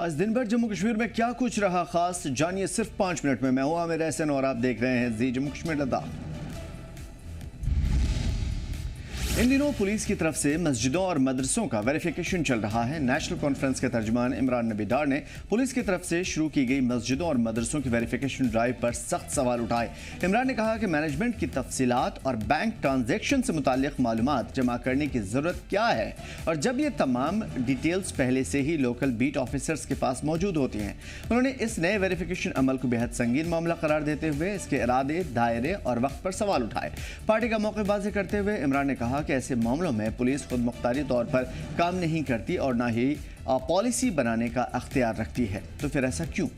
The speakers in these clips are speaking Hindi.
आज दिन भर जम्मू कश्मीर में क्या कुछ रहा खास, जानिए सिर्फ 5 मिनट में। मैं हूं आमिर एहसन और आप देख रहे हैं जी जम्मू कश्मीर लद्दाख। इन दिनों पुलिस की तरफ से मस्जिदों और मदरसों का वेरिफिकेशन चल रहा है। नेशनल कॉन्फ्रेंस के तर्जुमान इमरान नबी डार ने पुलिस की तरफ से शुरू की गई मस्जिदों और मदरसों की वेरिफिकेशन ड्राइव पर सख्त सवाल उठाए। इमरान ने कहा कि मैनेजमेंट की तफसीलात और बैंक ट्रांजैक्शन से मुताल्लिक मालूमात जमा करने की जरूरत क्या है, और जब ये तमाम डिटेल्स पहले से ही लोकल बीट ऑफिसर्स के पास मौजूद होती हैं। उन्होंने इस नए वेरिफिकेशन अमल को बेहद संगीन मामला करार देते हुए इसके इरादे, दायरे और वक्त पर सवाल उठाए। पार्टी का मौकेबाजी करते हुए इमरान ने कहा कि ऐसे मामलों में पुलिस खुद मुख्तारी तौर पर काम नहीं करती और ना ही पॉलिसी बनाने का अख्तियार रखती है, तो फिर ऐसा क्यों।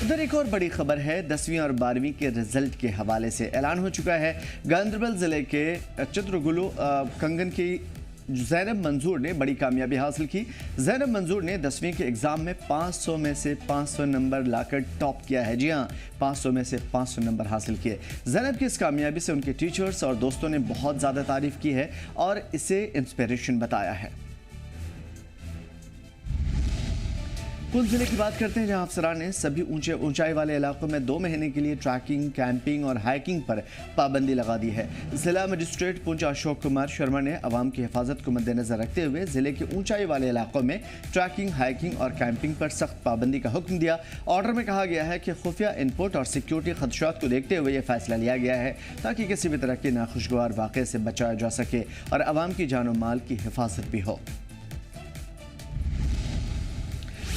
उधर एक और बड़ी खबर है, 10वीं और 12वीं के रिजल्ट के हवाले से ऐलान हो चुका है। गांदरबल जिले के चित्रगुलू कंगन की ज़ैनब मंजूर ने बड़ी कामयाबी हासिल की। ज़ैनब मंजूर ने 10वीं के एग्ज़ाम में 500 में से 500 नंबर लाकर टॉप किया है। जी हाँ, 500 में से 500 नंबर हासिल किए। ज़ैनब की इस कामयाबी से उनके टीचर्स और दोस्तों ने बहुत ज़्यादा तारीफ़ की है और इसे इंस्पिरेशन बताया है। पुंछ जिले की बात करते हैं, जहां अफसरान ने सभी ऊंचाई वाले इलाकों में 2 महीने के लिए ट्रैकिंग, कैंपिंग और हाइकिंग पर पाबंदी लगा दी है। जिला मजिस्ट्रेट पुंछ अशोक कुमार शर्मा ने अवाम की हिफाजत को मद्देनजर रखते हुए जिले के ऊंचाई वाले इलाकों में ट्रैकिंग, हाइकिंग और कैंपिंग पर सख्त पाबंदी का हुक्म दिया। ऑर्डर में कहा गया है कि खुफिया इनपुट और सिक्योरिटी खदशात को देखते हुए यह फैसला लिया गया है ताकि किसी भी तरह के नाखुशगवार वाक़े से बचाया जा सके और अवाम की जान और माल की हिफाजत भी हो।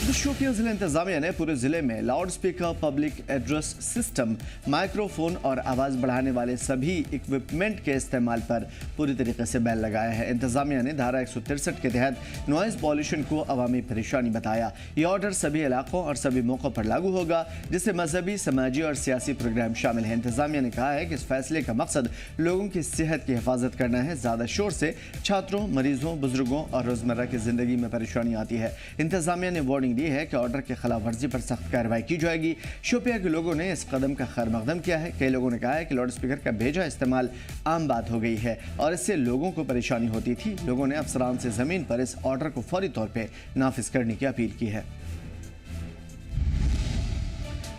शोपियां जिला इंतजामिया ने पूरे जिले में loud speaker, public address system, microphone और आवाज़ बढ़ाने वाले सभी इक्विपमेंट के इस्तेमाल पर पूरी तरीके से बैन लगाया है। इंतजामिया ने धारा 163 के तहत नॉइज़ पॉल्यूशन को अवामी परेशानी बताया। ये ऑर्डर सभी इलाकों और सभी मौक़ों पर लागू होगा जिससे मजहबी, समाजी और सियासी प्रोग्राम शामिल हैं। इंतजामिया ने कहा है कि इस फैसले का मकसद लोगों की सेहत की हिफाजत करना है। ज़्यादा शोर से छात्रों, मरीजों, बुजुर्गों और रोज़मर्रा की ज़िंदगी में परेशानी आती है। इंतजामिया ने वार्निंग दी है कि ऑर्डर की खिलाफ वर्जी पर सख्त कार्रवाई की जाएगी। शोपिया के लोगों ने इस कदम का खैर मकदम किया है। कई लोगों ने कहा है कि लाउड स्पीकर का भेजा इस्तेमाल आम बात हो गई है और इससे लोगों को परेशानी होती थी। लोगों ने अफसरान से जमीन पर इस ऑर्डर को फौरी तौर पर नाफिज करने की अपील की है।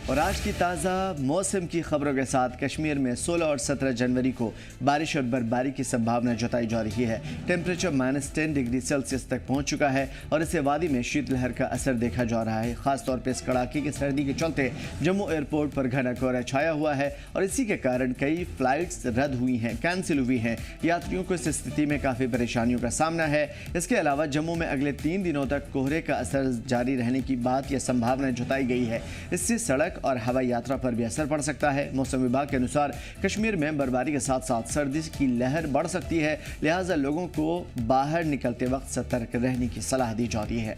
और आज की ताज़ा मौसम की खबरों के साथ कश्मीर में 16 और 17 जनवरी को बारिश और बर्फबारी की संभावना जताई जा रही है। टेम्परेचर -10 डिग्री सेल्सियस तक पहुंच चुका है और इससे वादी में शीतलहर का असर देखा जा रहा है। खासतौर पर इस कड़ाके की सर्दी के चलते जम्मू एयरपोर्ट पर घना कोहरा छाया हुआ है और इसी के कारण कई फ्लाइट्स रद्द हुई हैं, कैंसिल हुई हैं। यात्रियों को इस स्थिति में काफ़ी परेशानियों का सामना है। इसके अलावा जम्मू में अगले 3 दिनों तक कोहरे का असर जारी रहने की बात या संभावना जताई गई है। इससे सड़क और हवाई यात्रा पर भी असर पड़ सकता है। मौसम विभाग के अनुसार कश्मीर में बर्फबारी के साथ साथ सर्दी की लहर बढ़ सकती है, लिहाजा लोगों को बाहर निकलते वक्त सतर्क रहने की सलाह दी जाती है।